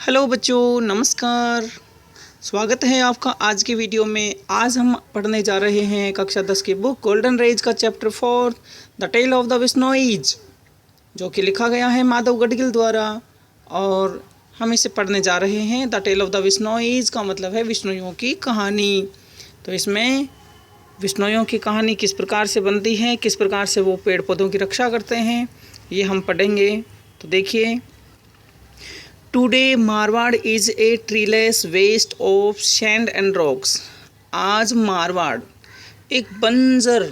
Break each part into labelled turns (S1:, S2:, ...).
S1: Hello बच्चों, नमस्कार। स्वागत है आपका आज के वीडियो में। आज हम पढ़ने जा रहे हैं कक्षा 10 की बुक गोल्डन रेज का chapter 4 the tale of the Bishnois, जो कि लिखा गया है माधव गढ़गिल द्वारा। और हम इसे पढ़ने जा रहे हैं। द टेल ऑफ द बिश्नोईज का मतलब है विश्नोइयों की कहानी। तो इसमें विश्नोइयों की कहानी किस प्रकार से बनती है, किस प्रकार से वो पेड़ पौधों की रक्षा करते हैं, ये हम पढ़ेंगे। तो देखिए, today Marwar is a treeless waste of sand and rocks. आज मारवाड़ एक बंजर,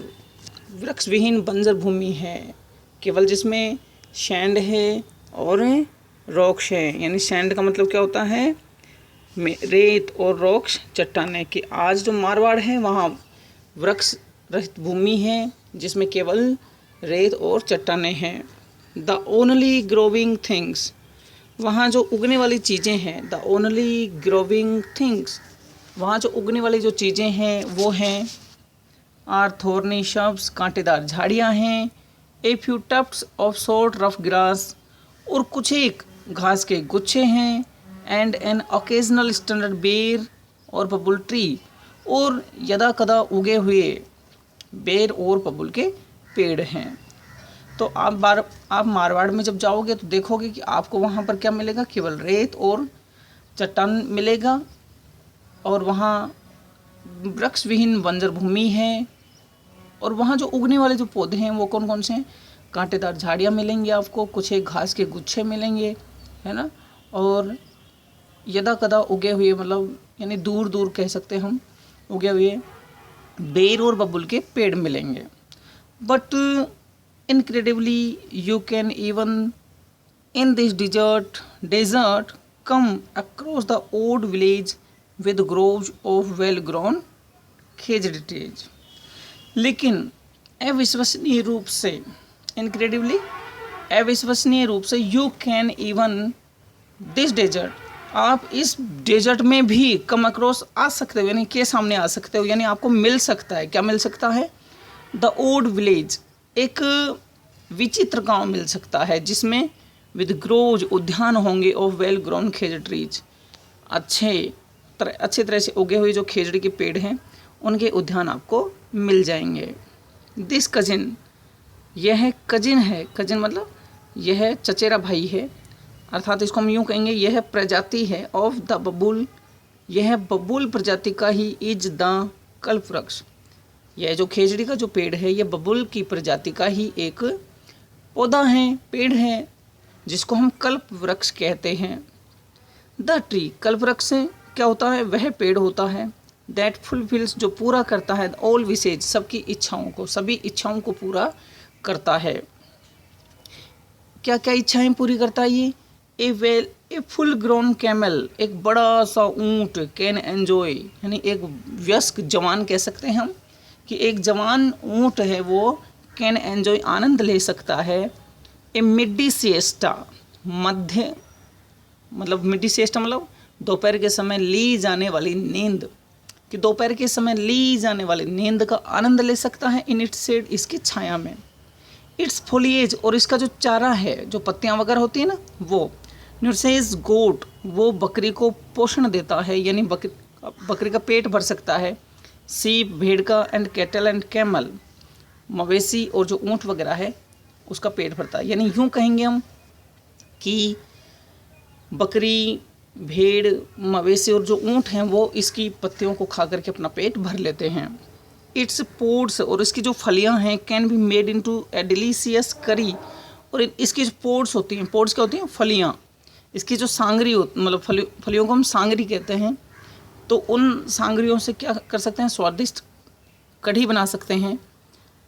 S1: वृक्ष विहीन बंजर भूमि है, केवल जिसमें सैंड है और रॉक्स है। यानी सैंड का मतलब क्या होता है, रेत, और रॉक्स चट्टानें। कि आज जो मारवाड़ है वहाँ वृक्ष रहित भूमि है जिसमें केवल रेत और चट्टानें हैं। द ओनली ग्रोविंग थिंग्स, वहाँ जो उगने वाली चीज़ें हैं, द ओनली ग्रोविंग थिंग्स, वहाँ जो उगने वाली जो चीज़ें हैं वो हैं आर थोर्नी शब्स, कांटेदार झाड़ियाँ हैं, a few Tufts of short rough grass, और कुछ एक घास के गुच्छे हैं, एंड एन ओकेजनल स्टैंडर्ड बेर और बबुल ट्री, और यदा कदा उगे हुए बेर और बबुल के पेड़ हैं। तो आप मारवाड़ में जब जाओगे तो देखोगे कि आपको वहाँ पर क्या मिलेगा, केवल रेत और चट्टान मिलेगा, और वहाँ वृक्ष विहीन बंजर भूमि है। और वहाँ जो उगने वाले जो पौधे हैं वो कौन कौन से हैं, कांटेदार झाड़ियाँ मिलेंगी आपको, कुछ एक घास के गुच्छे मिलेंगे, है ना, और यदा कदा उगे हुए, मतलब यानी दूर दूर कह सकते हैं हम, उगे हुए बेर और बबुल के पेड़ मिलेंगे। But incredibly you can even in this desert come across the old village with groves of well grown Khejri trees। लेकिन अविश्वसनीय रूप से, incredibly अविश्वसनीय रूप से, you can even this desert, आप इस डेजर्ट में भी कम अक्रॉस आ सकते हो, यानी के सामने आ सकते हो, यानी आपको मिल सकता है। क्या मिल सकता है, द ओल्ड विलेज, एक विचित्र गांव मिल सकता है जिसमें विद ग्रोज, उद्यान होंगे, of well grown Khejri trees, अच्छे तरह से उगे हुए जो खेजड़ी के पेड़ हैं उनके उद्यान आपको मिल जाएंगे। दिस कजिन, यह कजिन है, कजिन मतलब यह चचेरा भाई है, अर्थात इसको हम यूँ कहेंगे यह प्रजाति है, ऑफ द बबूल, यह बबूल प्रजाति का ही, इज द कल्प वृक्ष, यह जो खेजड़ी का जो पेड़ है यह बबूल की प्रजाति का ही एक पौधा है, पेड़ है, जिसको हम कल्प वृक्ष कहते हैं। द ट्री, कल्प वृक्ष से क्या होता है, वह पेड़ होता है, दैट फुलफिल्स, जो पूरा करता है, ऑल विशेज, सबकी इच्छाओं को, सभी इच्छाओं को पूरा करता है। क्या क्या इच्छाएं पूरी करता है ये, ए फुल ग्रोन कैमल, एक बड़ा सा ऊँट, कैन एंजॉय, यानी एक वयस्क जवान कह सकते हैं हम, कि एक जवान ऊँट है वो कैन एंजॉय, आनंद ले सकता है। ए मिडी सिएस्टा, मध्य मतलब मिडी सिएस्टा मतलब दोपहर के समय ली जाने वाली नींद, कि दोपहर के समय ली जाने वाली नींद का आनंद ले सकता है, इन इट्स शेड, इसकी छाया में। इट्स फोलिएज, और इसका जो चारा है, जो पत्तियाँ वगैरह होती है ना, वो न्यूसेज गोट, वो बकरी को पोषण देता है, यानी बकरी का पेट भर सकता है। सीप, भेड़ का, एंड कैटल एंड कैमल, मवेशी और जो ऊँट वगैरह है उसका पेट भरता है। यानी यूँ कहेंगे हम कि बकरी, भेड़, मवेशी और जो ऊँट हैं वो इसकी पत्तियों को खा करके अपना पेट भर लेते हैं। इट्स पोड्स, और इसकी जो फलियां हैं, can be made into A delicious करी, और इसकी जो पोड्स होती हैं, पोड्स क्या होती हैं, फलियां, इसकी जो सांगरी मतलब फलियों को हम सांगरी कहते हैं, तो उन सांगरियों से क्या कर सकते हैं, स्वादिष्ट कढ़ी बना सकते हैं।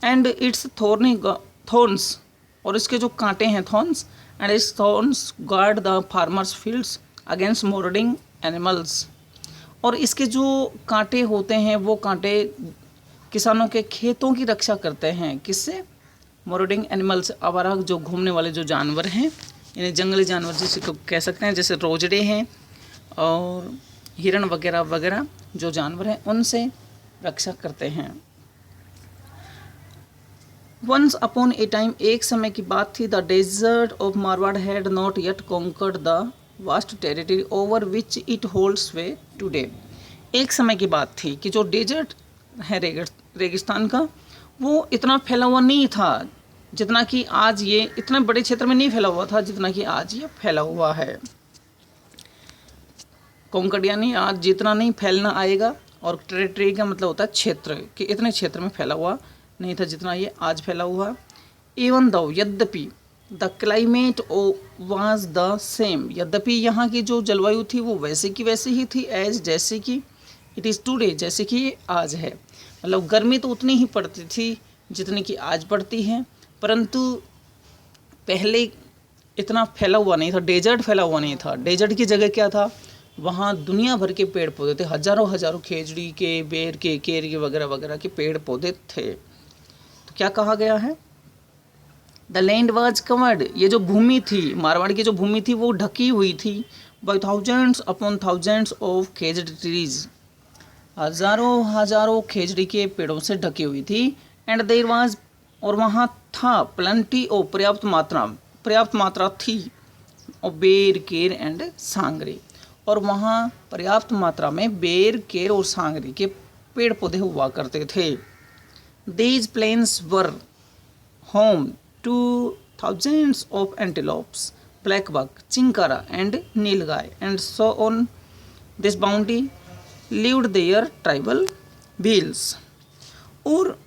S1: एंड इट्स थॉर्न्स, और इसके जो कांटे हैं, thorns, and its thorns guard the farmers fields against marauding animals, और इसके जो कांटे होते हैं वो कांटे किसानों के खेतों की रक्षा करते हैं, किससे, मोरडिंग एनिमल्स, आवारा जो घूमने वाले जो जानवर हैं, यानी जंगली जानवर जिसे कह सकते हैं, जैसे रोजड़े हैं और हिरण वगैरह वगैरह जो जानवर हैं उनसे रक्षा करते हैं। वंस अपॉन ए टाइम, एक समय की बात थी, the desert of Marwar had not yet conquered the vast territory over which it holds sway today. एक समय की बात थी कि जो डेजर्ट है रेगिस्तान का, वो इतना फैला हुआ नहीं था जितना कि आज ये, इतने बड़े क्षेत्र में नहीं फैला हुआ था जितना कि आज ये फैला हुआ है। कोंकण यानी आज जितना नहीं फैलना आएगा, और टेरिटरी का मतलब होता है क्षेत्र, कि इतने क्षेत्र में फैला हुआ नहीं था जितना ये आज फैला हुआ। इवन दो, यद्यपि the climate was the same, यद्यपि यहाँ की जो जलवायु थी वो वैसे की वैसी ही थी, एज जैसे कि इट इज़ टुडे, जैसे कि ये आज है। मतलब गर्मी तो उतनी ही पड़ती थी जितनी कि आज पड़ती है, परंतु पहले इतना फैला हुआ नहीं था, डेजर्ट फैला हुआ नहीं था। डेजर्ट की जगह क्या था, वहाँ दुनिया भर के पेड़ पौधे थे, हजारों हजारों खेजड़ी के, बेर के, केर के वगैरह वगैरह के पेड़ पौधे थे। तो क्या कहा गया है, द लैंड वाज कवर्ड, ये जो भूमि थी, मारवाड़ की जो भूमि थी वो ढकी हुई थी, by thousands upon thousands of khejri trees, हजारों हजारों खेजड़ी के पेड़ों से ढकी हुई थी। एंड देयर वाज, और वहाँ था, प्लेंटी ऑफ, पर्याप्त मात्रा थी, और बेर, केर एंड सांगरी, और वहाँ पर्याप्त मात्रा में बेर, केर और सांगरी के पेड़ पौधे हुआ करते थे। These plains were home to thousands of antelopes, black buck, chinkara and nilgai, and so on this bounty lived their tribal Bhils. और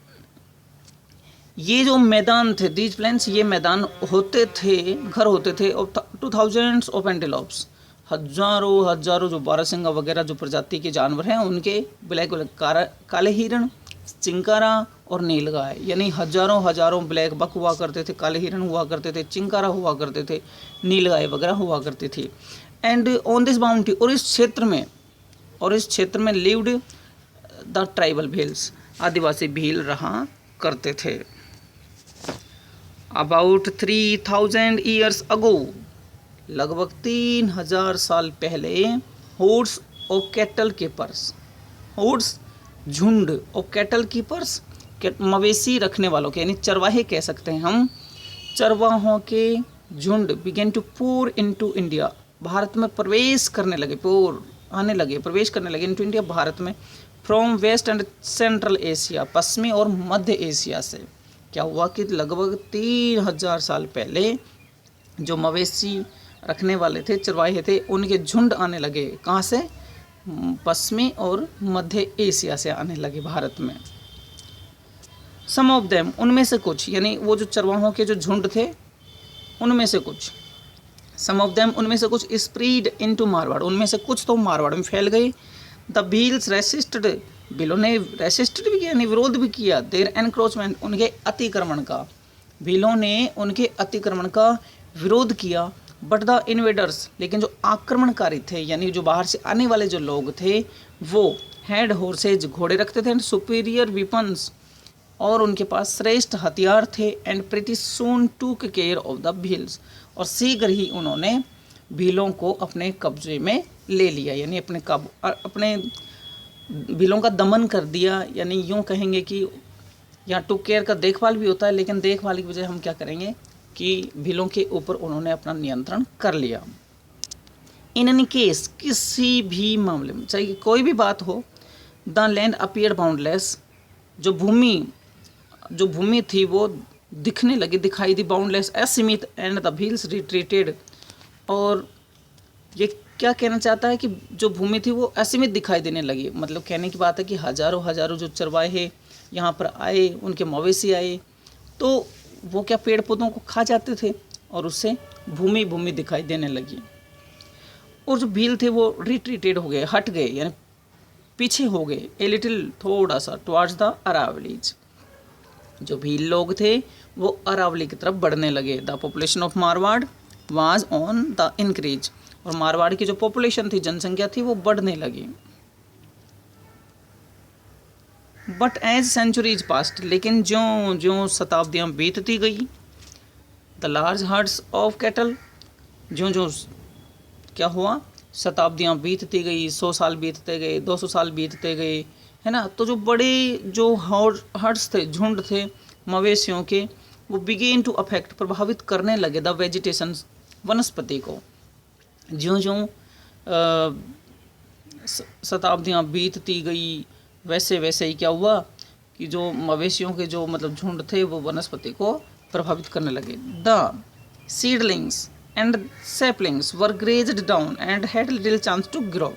S1: ये जो मैदान थे, दीज प्लेन्स, ये मैदान होते थे, घर होते थे, और 2000 ऑफ एंटीलोप्स, हजारों जो बारहसिंगा वगैरह जो प्रजाति के जानवर हैं उनके, ब्लैक काले हिरण, चिंकारा और नीलगाय, यानी हजारों ब्लैक बक हुआ करते थे, काले हिरण हुआ करते थे, चिंकारा हुआ करते थे, नीलगाय वगैरह हुआ करती थी। एंड ऑन दिस बाउंड्री, और इस क्षेत्र में लिव्ड द ट्राइबल भील्स, आदिवासी भील रहा करते थे। अबाउट 3000 ईयर्स अगो, लगभग 3000 साल पहले, hoards of cattle keepers, hoards झुंड, ऑफ कैटल कीपर्स, मवेशी रखने वालों के, यानी चरवाहे कह सकते हैं हम, चरवाहों के झुंड, began to pour into India, Bharat में प्रवेश करने लगे, प्रवेश करने लगे इनटू इंडिया, भारत में, from west and central Asia, पश्चिमी और मध्य एशिया से। क्या हुआ कि लगभग 3000 साल पहले जो मवेशी रखने वाले थे, चरवाहे थे, उनके झुंड आने लगे, कहाँ से, पश्चिमी और मध्य एशिया से आने लगे भारत में। सम ऑफ देम, उनमें से कुछ, यानी वो जो चरवाहों के जो झुंड थे उनमें से कुछ, सम ऑफ देम, उनमें से कुछ, स्प्रीड इनटू मारवाड़, उनमें से कुछ तो मारवाड़ में फैल गए। द भील्स रेसिस्टेड, भीलों ने रेसिस्टेड भी किया, यानी विरोध भी किया, देयर एनक्रोचमेंट, उनके अतिक्रमण का, भीलों ने उनके अतिक्रमण का विरोध किया। बट द इन्वेडर्स, लेकिन जो आक्रमणकारी थे, यानी जो बाहर से आने वाले जो लोग थे, वो हैड हॉर्सेज, घोड़े रखते थे, एंड सुपीरियर वीपन्स, और उनके पास श्रेष्ठ हथियार थे, एंड प्रीटी सून टूक केयर ऑफ द भील्स, और शीघ्र ही उन्होंने भीलों को अपने कब्जे में ले लिया, यानी अपने भीलों का दमन कर दिया। यानी यूँ कहेंगे कि यहाँ टूक केयर का देखभाल भी होता है, लेकिन देखभाल की बजाय हम क्या करेंगे कि भीलों के ऊपर उन्होंने अपना नियंत्रण कर लिया। इन एनी केस, किसी भी मामले में, चाहे कोई भी बात हो, द लैंड अपीयर बाउंडलेस, जो भूमि थी वो दिखने लगी, दिखाई दी, बाउंडलेस, असीमित, एंड द भील्स रिट्रीटेड, और ये क्या कहना चाहता है कि जो भूमि थी वो असीमित दिखाई देने लगी। मतलब कहने की बात है कि हजारों जो चरवाहे यहाँ पर आए, उनके मवेशी आए, तो वो क्या पेड़ पौधों को खा जाते थे, और उससे भूमि दिखाई देने लगी। और जो भील थे वो रिट्रीटेड हो गए, हट गए, यानी पीछे हो गए, ए लिटिल, थोड़ा सा, टुवर्ड्स द अरावलीज, जो भील लोग थे वो अरावली की तरफ बढ़ने लगे। The population of Marwar was on the increase, और मारवाड़ की जो पॉपुलेशन थी, जनसंख्या थी, वो बढ़ने लगी। बट एज सेंचुरीज पास्ट, लेकिन ज्यों ज्यों शताब्दियाँ बीतती गई, the large hertz of cattle, ज्यों ज्यों क्या हुआ, शताब्दियाँ बीतती गई, 100 साल बीतते गए, 200 साल बीतते गए, है ना, तो जो बड़े जो हर्ड्स थे, झुंड थे मवेशियों के, वो बिगेन टू अफेक्ट, प्रभावित करने लगे, द वेजिटेशन, वनस्पति को, ज्यों ज्यों शताब्दियाँ बीतती गई वैसे वैसे ही क्या हुआ कि जो मवेशियों के जो मतलब झुंड थे वो वनस्पति को प्रभावित करने लगे। The seedlings and saplings were grazed down and had little chance to grow.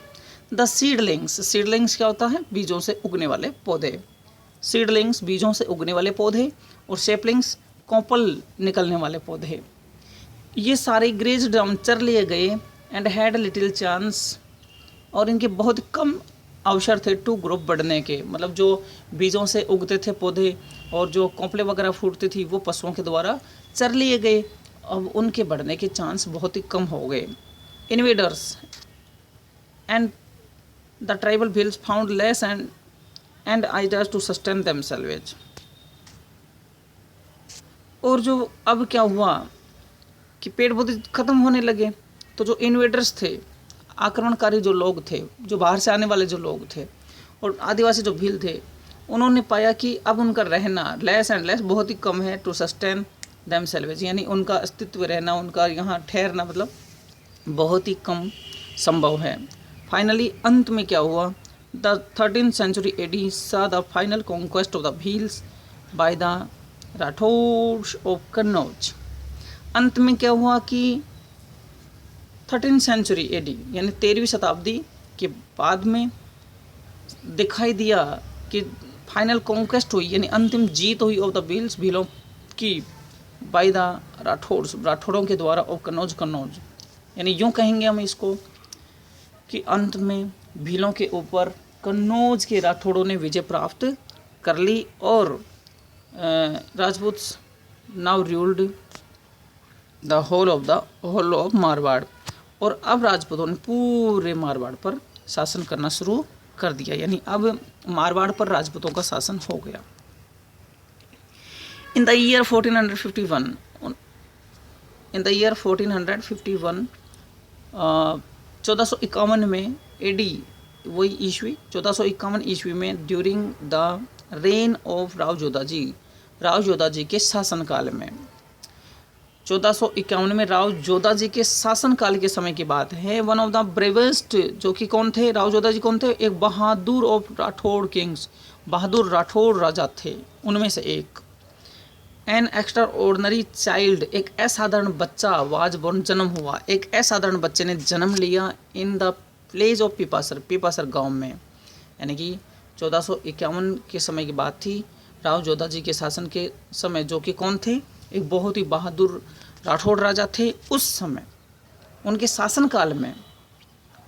S1: The seedlings क्या होता है? बीजों से उगने वाले पौधे। सीडलिंग्स बीजों से उगने वाले पौधे और सैपलिंग्स कोंपल निकलने वाले पौधे, ये सारे ग्रेज डाउन चर लिए गए एंड हैड लिटिल चांस, और इनके बहुत कम अवसर थे टू ग्रो बढ़ने के। मतलब जो बीजों से उगते थे पौधे और जो कोंपले वगैरह फूटती थी वो पशुओं के द्वारा चर लिए गए, अब उनके बढ़ने के चांस बहुत ही कम हो गए। Invaders and the tribal peoples found less and ideas to sustain themselves. और जो अब क्या हुआ कि पेड़ पौधे खत्म होने लगे, तो जो इन्वेडर्स थे, आक्रमणकारी जो लोग थे, जो बाहर से आने वाले जो लोग थे और आदिवासी जो भील थे, उन्होंने पाया कि अब उनका रहना लेस एंड लेस बहुत ही कम है टू सस्टेन देमसेल्व्स, यानी उनका अस्तित्व रहना, उनका यहाँ ठहरना मतलब बहुत ही कम संभव है। फाइनली अंत में क्या हुआ? The 13th century AD saw the final conquest of the Bhils by the Rathore of Kannauj. अंत में क्या हुआ कि 13th century AD यानी 13वीं शताब्दी के बाद में दिखाई दिया कि फाइनल कॉन्क्वेस्ट हुई, यानी अंतिम जीत हुई ऑफ द भील्स, भीलों की, बाय द राठौड़ों के द्वारा, ऑफ कन्नौज। यानी यूँ कहेंगे हम इसको कि अंत में भीलों के ऊपर कन्नौज के राठौड़ों ने विजय प्राप्त कर ली और Rajputs now ruled the whole of Marwar, और अब राजपूतों ने पूरे मारवाड़ पर शासन करना शुरू कर दिया, यानी अब मारवाड़ पर राजपूतों का शासन हो गया। इन द ईयर 1451 1451 में एडी, वही ईस्वी 1451 ईस्वी में, during the reign of Rao Jodha ji के शासनकाल में, 1451 में राव जोधा जी के शासनकाल के समय की बात है। वन ऑफ द ब्रेवेस्ट, जो कि कौन थे? राव जोधा जी कौन थे? एक बहादुर ऑफ राठौड़ किंग्स, बहादुर राठौड़ राजा थे, उनमें से एक। एन एक्स्ट्रा ऑर्डनरी चाइल्ड, एक असाधारण बच्चा, वाज बोर्न, जन्म हुआ, एक असाधारण बच्चे ने जन्म लिया in the place of Pipasar गांव में, यानी कि 1451 के समय की बात थी, राव जोधा जी के शासन के समय, जो कि कौन थे? एक बहुत ही बहादुर राठौड़ राजा थे। उस समय उनके शासनकाल में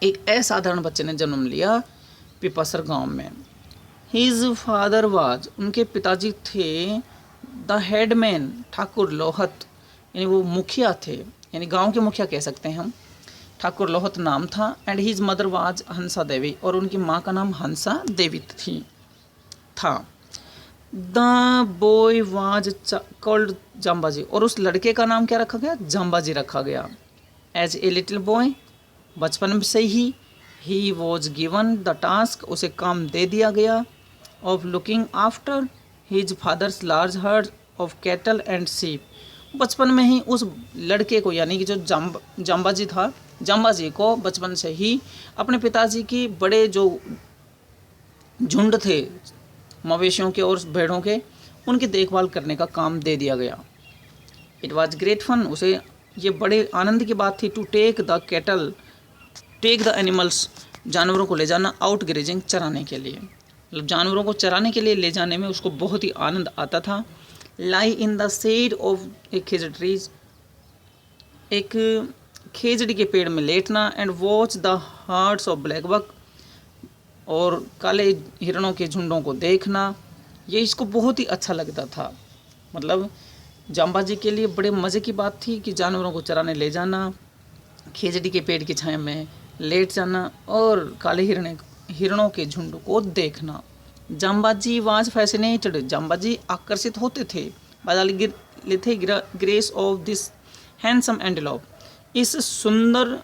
S1: एक असाधारण बच्चे ने जन्म लिया पीपासर गांव में। हिज फादर वाज, उनके पिताजी थे द हेडमैन, ठाकुर लोहत, यानी वो मुखिया थे, यानी गांव के मुखिया कह सकते हैं हम, ठाकुर लोहत नाम था। एंड हिज मदर वाज हंसा देवी, और उनकी माँ का नाम हंसा देवी था। The boy was called Jambaji, और उस लड़के का नाम क्या रखा गया? जाम्बाजी रखा गया। एज ए लिटिल बॉय, बचपन से he was given the task, उसे काम दे दिया गया, of looking after his father's large heard of cattle and सीप। बचपन में ही उस लड़के को, यानी कि जो जाम्बाजी था, जाम्बाजी को बचपन से ही अपने पिताजी की बड़े जो झुंड थे मवेशियों के और भेड़ों के, उनकी देखभाल करने का काम दे दिया गया। इट वॉज ग्रेट फन, उसे ये बड़े आनंद की बात थी, टू टेक द एनिमल्स, जानवरों को ले जाना, आउट ग्रेजिंग, चराने के लिए, मतलब जानवरों को चराने के लिए ले जाने में उसको बहुत ही आनंद आता था। Lie in the shade of a khejri trees, एक खेजड़ी के पेड़ में लेटना, and watch the herds of black buck, और काले हिरणों के झुंडों को देखना, ये इसको बहुत ही अच्छा लगता था। मतलब जाम्बाजी के लिए बड़े मज़े की बात थी कि जानवरों को चराने ले जाना, खेजड़ी के पेड़ की छाया में लेट जाना और काले हिरणों के झुंड को देखना। जाम्बाजी वाज फैसिनेटेड, जाम्बाजी आकर्षित होते थे, by the grace of this handsome antelope, इस सुंदर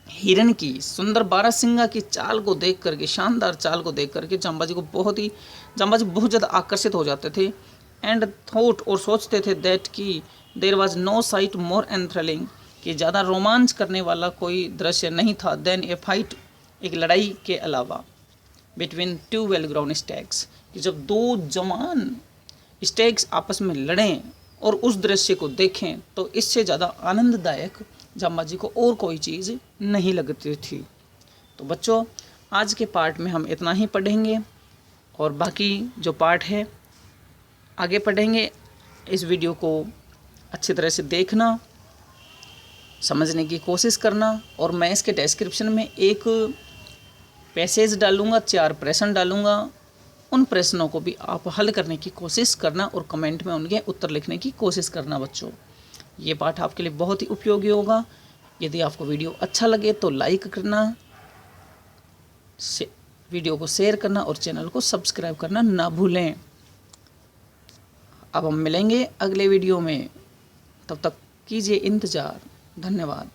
S1: हिरन की, सुंदर बारहसिंगा की चाल को देख करके, शानदार चाल को देख करके जाम्बाजी बहुत ज़्यादा आकर्षित हो जाते थे। एंड थॉट, और सोचते थे, दैट कि देयर वाज नो साइट मोर एंथ्रिलिंग, कि ज़्यादा रोमांच करने वाला कोई दृश्य नहीं था देन ए फाइट, एक लड़ाई के अलावा, between two Vale ground stags, कि जब दो जवान स्टैग्स आपस में लड़ें और उस दृश्य को देखें तो इससे ज़्यादा आनंददायक जाम्बा जी को और कोई चीज़ नहीं लगती थी। तो बच्चों, आज के पार्ट में हम इतना ही पढ़ेंगे और बाकी जो पार्ट है आगे पढ़ेंगे। इस वीडियो को अच्छी तरह से देखना, समझने की कोशिश करना, और मैं इसके डिस्क्रिप्शन में एक पैसेज डालूँगा, 4 प्रश्न डालूँगा। उन प्रश्नों को भी आप हल करने की कोशिश करना और कमेंट में उनके उत्तर लिखने की कोशिश करना। बच्चों, ये पाठ आपके लिए बहुत ही उपयोगी होगा। यदि आपको वीडियो अच्छा लगे तो लाइक करना, वीडियो को शेयर करना और चैनल को सब्सक्राइब करना ना भूलें। अब हम मिलेंगे अगले वीडियो में, तब तक कीजिए इंतज़ार। धन्यवाद।